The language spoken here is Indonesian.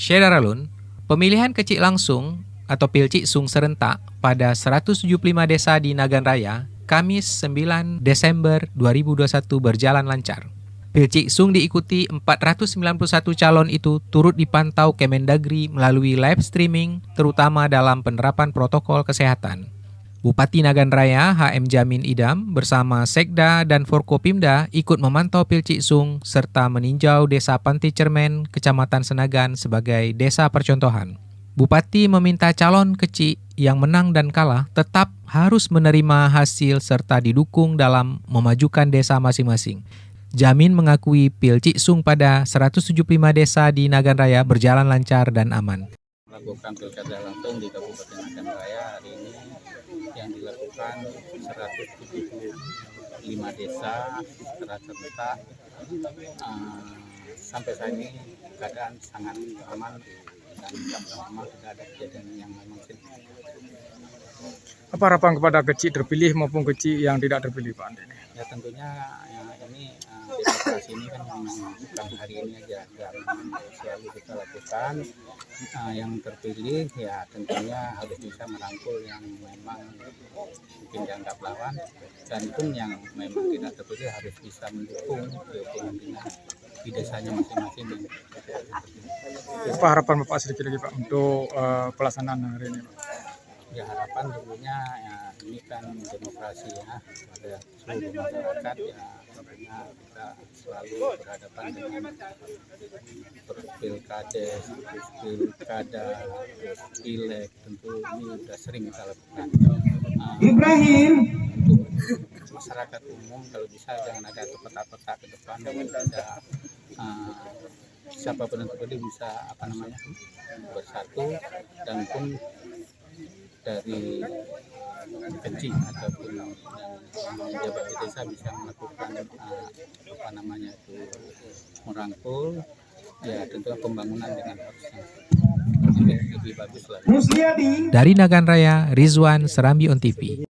Syedaralun, pemilihan kecil langsung atau Pilciksung serentak pada 175 desa di Nagan Raya, Kamis 9 Desember 2021 berjalan lancar. Pilciksung diikuti 491 calon itu turut dipantau Kemendagri melalui live streaming, terutama dalam penerapan protokol kesehatan. Bupati Nagan Raya HM Jamin Idam bersama Sekda dan Forkopimda ikut memantau Pilciksung serta meninjau Desa Pantai Cermen, Kecamatan Senagan sebagai desa percontohan. Bupati meminta calon kecil yang menang dan kalah tetap harus menerima hasil serta didukung dalam memajukan desa masing-masing. Jamin mengakui Pilciksung pada 175 desa di Nagan Raya berjalan lancar dan aman. Melakukan pilkada langsung di Kabupaten Nagan Raya hari ini yang dilakukan 175 desa secara serentak. Sampai saat ini keadaan sangat aman dan memang tidak ada kejadian yang memang signifikan. Apa harapan kepada kecil terpilih maupun kecil yang tidak terpilih, Pak? Ya tentunya ini demokrasi ini kan bukan hari ini aja, dan selalu kita lakukan. Yang terpilih ya tentunya harus bisa merangkul yang memang mungkin dianggap lawan, dan pun yang memang tidak terpilih harus bisa mendukung kepemimpinan di desanya masing-masing. Apa harapan Bapak sedikit lagi, Pak, untuk pelaksanaan hari ini, Pak? Ya harapan tentunya ya ini kan demokrasi ya, pada seluruh masyarakat ya, tentunya kita selalu berhadapan dengan pilkades, pilkada, pileg, tentu ini sudah sering kita lakukan. Untuk masyarakat umum kalau bisa jangan ada peta-peta ke depan, bisa siapapun yang terpilih bisa bersatu, dan pun dari kecil ataupun yang menjabat di desa bisa melakukan merangkul ya, tentu pembangunan dengan harus lebih bagus lagi. Dari Nagan Raya, Rizwan, Serambi On TV.